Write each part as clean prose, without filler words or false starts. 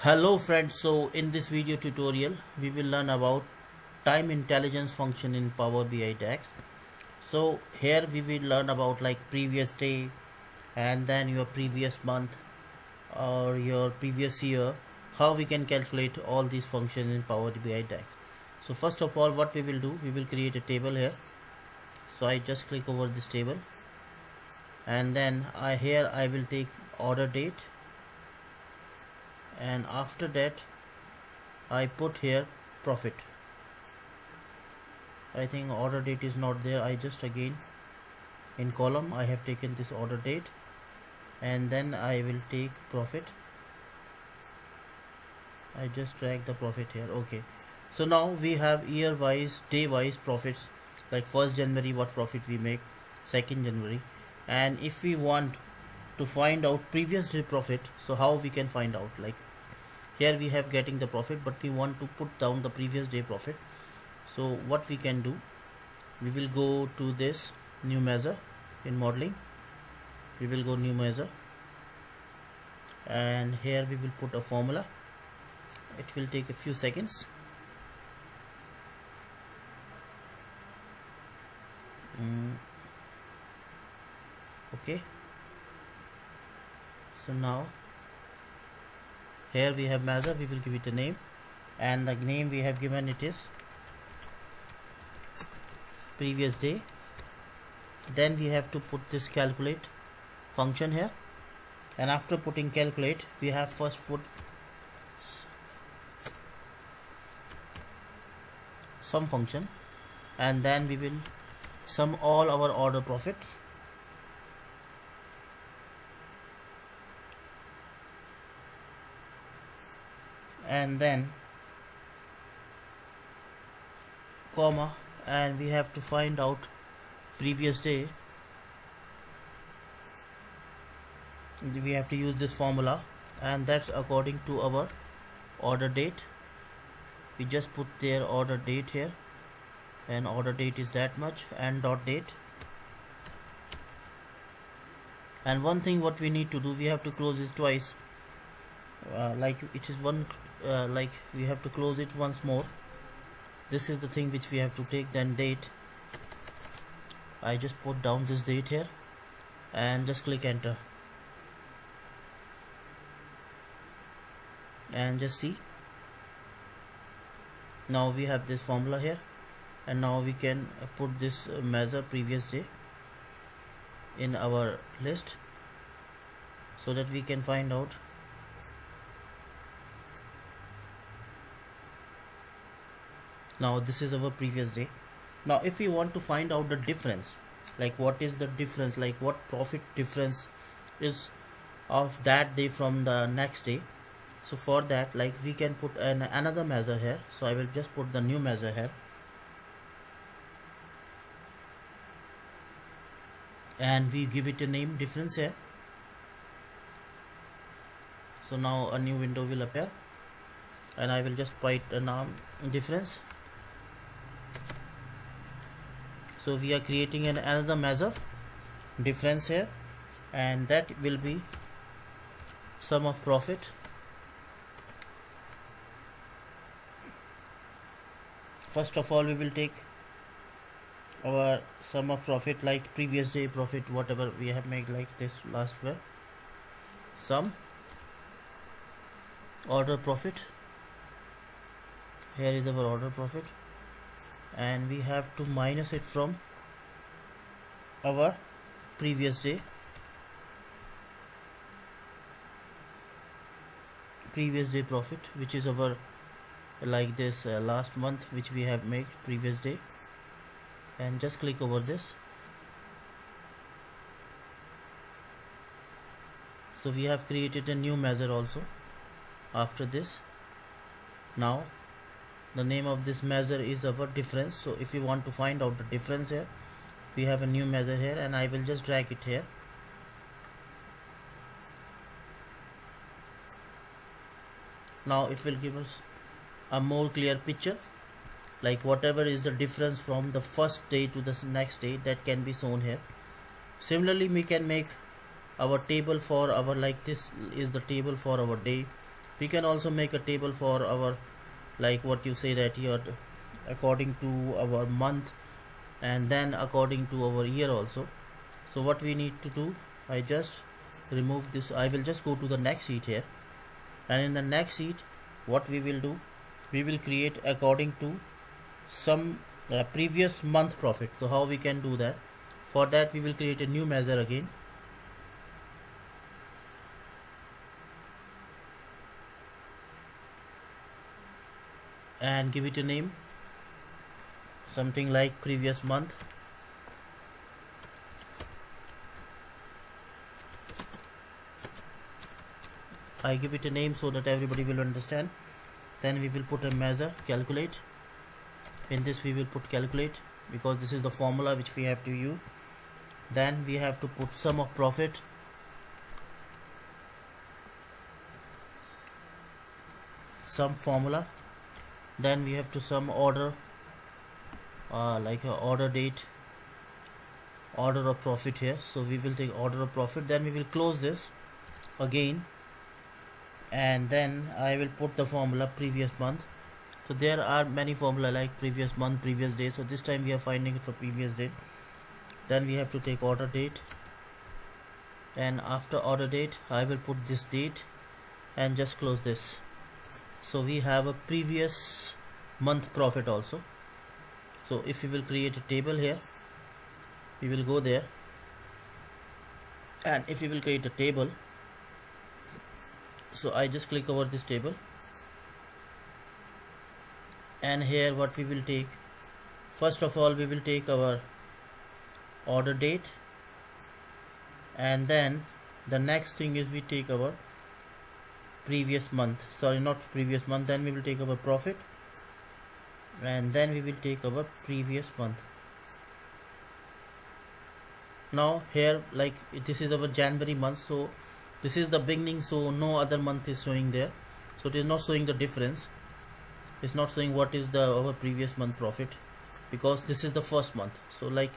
Hello friends, so in this video tutorial we will learn about time intelligence function in Power BI DAX. So here we will learn about like previous day and then your previous month or your previous year, how we can calculate all these functions in Power BI DAX. So first of all, what we will do, we will create a table here. So I just click over this table and then I will take order date, and after that I put here profit. I think order date is not there. I just again in column I have taken this order date and then I will take profit. I just drag the profit here. Okay, so now we have year wise, day wise profits, like 1st January what profit we make, 2nd January, and if we want to find out previous day profit, so how we can find out, like here we have getting the profit but we want to put down the previous day profit. So what we can do, we will go to this new measure in modeling, we will go new measure and here we will put a formula. It will take a few seconds. Okay, so now here we have measure, we will give it a name, and the name we have given it is previous day. Then we have to put this calculate function here, and after putting calculate we have first put sum function, and then we will sum all our order profits. And then comma, and we have to find out previous day. We have to use this formula, and that's according to our order date. We just put their order date here, and order date is that much, and dot date. And one thing what we need to do, we have to close this twice, like it is one, like we have to close it once more. This is the thing which we have to take. Then date, I just put down this date here and just click enter and just see, now we have this formula here, and now we can put this measure previous day in our list so that we can find out. Now this is our previous day. Now if we want to find out the difference, like what is the difference, like what profit difference is of that day from the next day, so for that, like we can put another measure here. So I will just put the new measure here, and we give it a name difference here. So now a new window will appear, and I will just write a name difference. So we are creating another measure difference here, and that will be sum of profit. First of all, we will take our sum of profit, like previous day profit, whatever we have made, like this last one, sum order profit. Here is our order profit, and we have to minus it from our previous day profit, which is our, like this last month which we have made previous day, and just click over this. So we have created a new measure also after this. Now the name of this measure is our difference. So if you want to find out the difference here, we have a new measure here, and I will just drag it here. Now it will give us a more clear picture, like whatever is the difference from the first day to the next day, that can be shown here. Similarly, we can make our table for our, like this is the table for our day We can also make a table for our, like what you say that here, according to our month and then according to our year also. So what we need to do, I just remove this. I will just go to the next sheet here, and in the next sheet what we will do, we will create according to some previous month profit. So how we can do that? For that we will create a new measure again, and give it a name, something like previous month. I give it a name so that everybody will understand. Then we will put a measure, calculate. In this we will put calculate, because this is the formula which we have to use. Then we have to put sum of profit, sum formula. Then we have to sum order, like a order date, order of profit here. So we will take order of profit. Then we will close this again, and then I will put the formula previous month. So there are many formula like previous month, previous day. So this time we are finding it for previous date. Then we have to take order date, and after order date I will put this date and just close this. So we have a previous month profit also. So if we will create a table here, we will go there, and if we will create a table, so I just click over this table, and here what we will take, first of all we will take our order date, and then the next thing is we take our previous month, sorry not previous month, then we will take our profit, and then we will take our previous month. Now here, like this is our January month, so this is the beginning, so no other month is showing there, so it is not showing the difference. It's not showing what is the our previous month profit, because this is the first month. So like,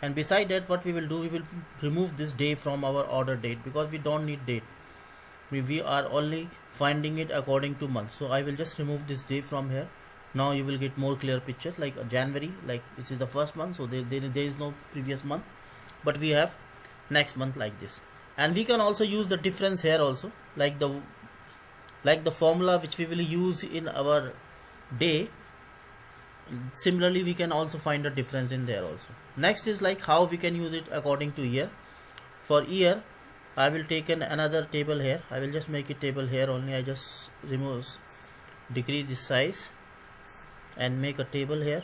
and beside that what we will do, we will remove this day from our order date, because we don't need date. We are only finding it according to month. So I will just remove this day from here. Now you will get more clear picture, like January, like this is the first month, so there is no previous month, but we have next month like this. And we can also use the difference here also, like the formula which we will use in our day. Similarly we can also find a difference in there also. Next is like how we can use it according to year. For year I will take another table here. I will just make it table here only. I just decrease the size and make a table here,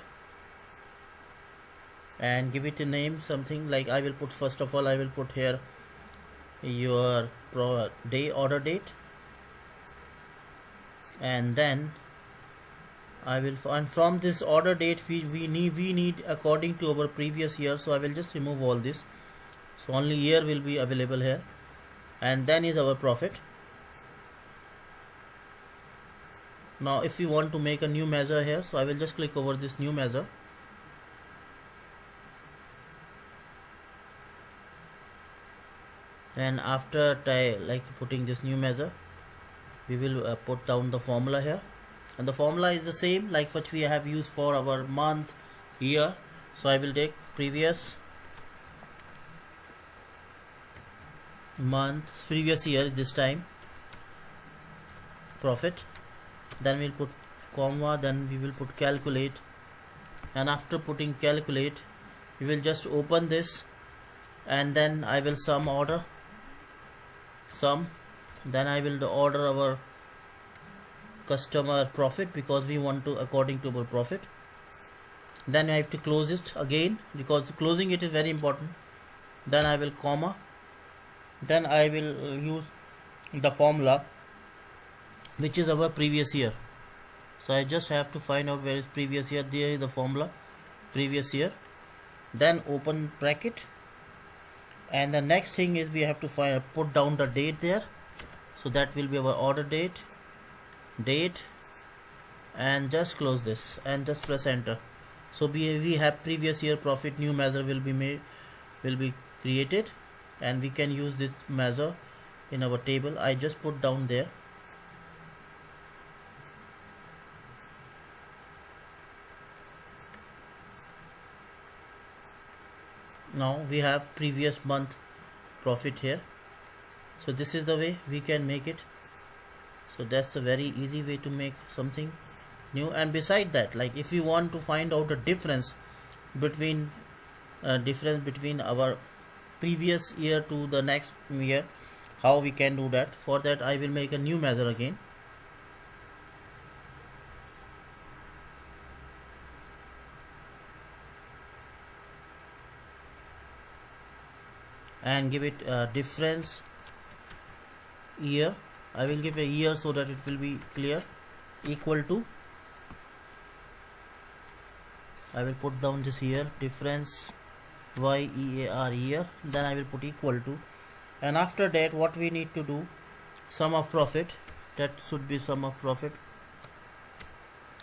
and give it a name, something like, I will put, first of all I will put here your day, order date, and then I will find from this order date we need according to our previous year. So I will just remove all this, so only year will be available here, and then is our profit. Now if we want to make a new measure here, so I will just click over this new measure, and after like putting this new measure, we will put down the formula here, and the formula is the same like what we have used for our month, year. So I will take previous month, previous year this time, profit, then we'll put comma, then we will put calculate, and after putting calculate we will just open this, and then I will sum order, sum, then I will order our customer profit, because we want to according to our profit. Then I have to close it again, because closing it is very important. Then I will comma, then I will use the formula which is our previous year. So I just have to find out where is previous year. There is the formula previous year, then open bracket, and the next thing is we have to put down the date there. So that will be our order date, and just close this and just press enter. So we have previous year profit, new measure will be created, and we can use this measure in our table. I just put down there, now we have previous month profit here. So this is the way we can make it. So that's a very easy way to make something new. And beside that, like if we want to find out a difference between our previous year to the next year, how we can do that? For that I will make a new measure again. And give it a difference year. I will give a year so that it will be clear. Equal to, I will put down this here, difference year, year, then I will put equal to, and after that what we need to do, sum of profit, that should be sum of profit,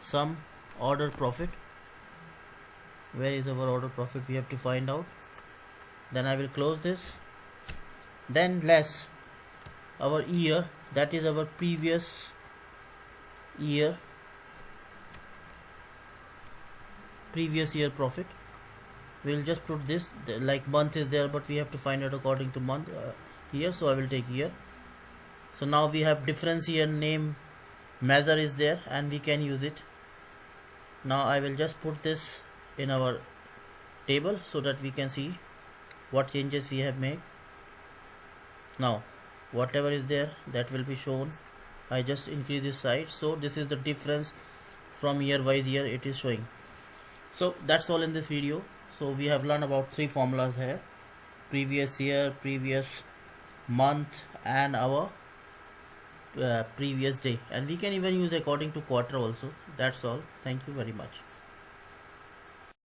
sum order profit. Where is our order profit? We have to find out. Then I will close this, then less our year, that is our previous year profit. We'll just put this, like month is there, but we have to find it according to month here, so I will take year. So now we have difference year name measure is there and we can use it. Now I will just put this in our table so that we can see what changes we have made. Now whatever is there, that will be shown. I just increase this size, so this is the difference from year wise year it is showing. So that's all in this video. So we have learned about 3 formulas here: previous year, previous month, and our previous day. And we can even use according to quarter also. That's all. Thank you very much.